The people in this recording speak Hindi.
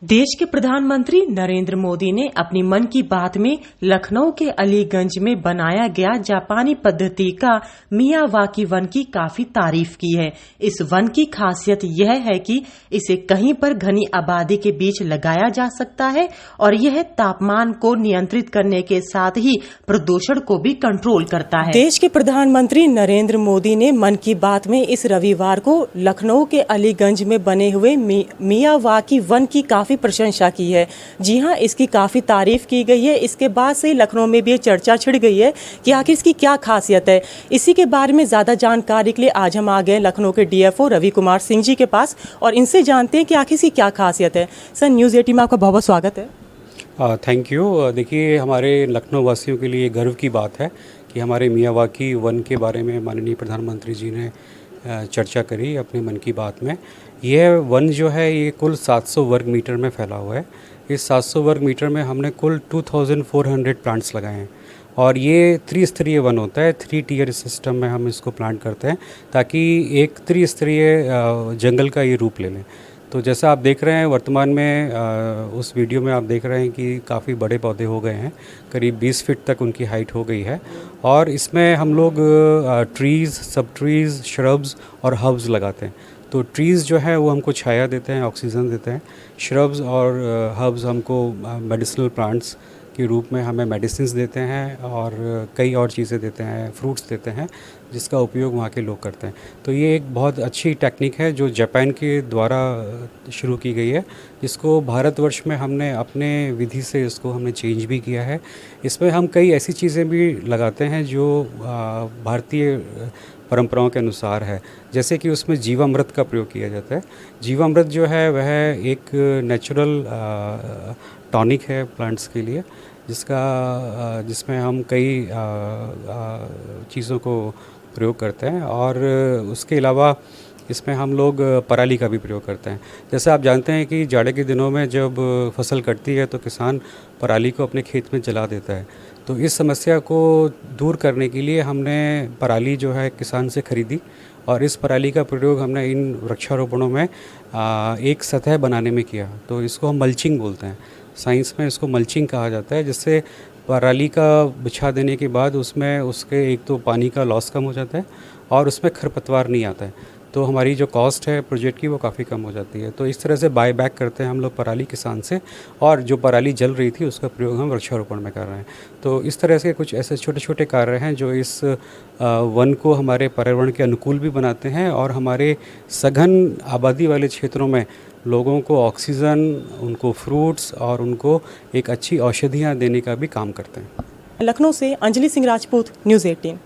देश के प्रधानमंत्री नरेंद्र मोदी ने अपनी मन की बात में लखनऊ के अलीगंज में बनाया गया जापानी पद्धति का मियावाकी वन की काफी तारीफ की है। इस वन की खासियत यह है कि इसे कहीं पर घनी आबादी के बीच लगाया जा सकता है और यह तापमान को नियंत्रित करने के साथ ही प्रदूषण को भी कंट्रोल करता है। देश के प्रधानमंत्री नरेंद्र मोदी ने मन की बात में इस रविवार को लखनऊ के अलीगंज में बने हुए मियावाकी वन की काफी प्रशंसा की है। जी हां, इसकी काफ़ी तारीफ की गई है। इसके बाद से लखनऊ में भी ये चर्चा छिड़ गई है कि आखिर इसकी क्या खासियत है। इसी के बारे में ज़्यादा जानकारी के लिए आज हम आ गए लखनऊ के डीएफओ रवि कुमार सिंह जी के पास और इनसे जानते हैं कि आखिर इसकी क्या खासियत है। सर, न्यूज़ 18 में आपका बहुत बहुत स्वागत है। Thank you. देखिए, हमारे लखनऊ वासियों के लिए गर्व की बात है कि हमारे मियावाकी वन के बारे में माननीय प्रधानमंत्री जी ने चर्चा करी अपने मन की बात में। यह वन जो है ये कुल 700 वर्ग मीटर में फैला हुआ है। इस 700 वर्ग मीटर में हमने कुल 2400 प्लांट्स लगाए हैं और ये त्रिस्तरीय वन होता है। 3 टियर सिस्टम में हम इसको प्लांट करते हैं ताकि एक त्रिस्तरीय जंगल का ये रूप ले लें। तो जैसा आप देख रहे हैं वर्तमान में उस वीडियो में आप देख रहे हैं कि काफ़ी बड़े पौधे हो गए हैं, करीब 20 फीट तक उनकी हाइट हो गई है और इसमें हम लोग ट्रीज़, सब ट्रीज़, श्रब्स और हर्ब्स लगाते हैं। तो ट्रीज़ जो है वो हमको छाया देते हैं, ऑक्सीजन देते हैं। श्रब्स और हर्ब्स हमको मेडिसिनल प्लांट्स के रूप में हमें मेडिसिन्स देते हैं और कई और चीज़ें देते हैं, फ्रूट्स देते हैं जिसका उपयोग वहाँ के लोग करते हैं। तो ये एक बहुत अच्छी टेक्निक है जो जापान के द्वारा शुरू की गई है। इसको भारतवर्ष में हमने अपने विधि से इसको हमने चेंज भी किया है। इसमें हम कई ऐसी चीज़ें भी लगाते हैं जो भारतीय परंपराओं के अनुसार है, जैसे कि उसमें जीवामृत का प्रयोग किया जाता है। जीवामृत जो है वह एक नेचुरल टॉनिक है प्लांट्स के लिए, जिसमें हम कई चीज़ों को प्रयोग करते हैं और उसके अलावा इसमें हम लोग पराली का भी प्रयोग करते हैं। जैसे आप जानते हैं कि जाड़े के दिनों में जब फसल कटती है तो किसान पराली को अपने खेत में जला देता है। तो इस समस्या को दूर करने के लिए हमने पराली जो है किसान से ख़रीदी और इस पराली का प्रयोग हमने इन वृक्षारोपणों में एक सतह बनाने में किया। तो इसको हम मल्चिंग बोलते हैं, साइंस में इसको मल्चिंग कहा जाता है, जिससे पराली का बिछा देने के बाद उसमें उसके एक तो पानी का लॉस कम हो जाता है और उसमें खरपतवार नहीं आता है। तो हमारी जो कॉस्ट है प्रोजेक्ट की वो काफ़ी कम हो जाती है। तो इस तरह से बाय बैक करते हैं हम लोग पराली किसान से और जो पराली जल रही थी उसका प्रयोग हम वृक्षारोपण में कर रहे हैं। तो इस तरह से कुछ ऐसे छोटे छोटे कार्य हैं जो इस वन को हमारे पर्यावरण के अनुकूल भी बनाते हैं और हमारे सघन आबादी वाले क्षेत्रों में लोगों को ऑक्सीजन, उनको फ्रूट्स और उनको एक अच्छी औषधियाँ देने का भी काम करते हैं। लखनऊ से अंजलि सिंह राजपूत, न्यूज़ 18।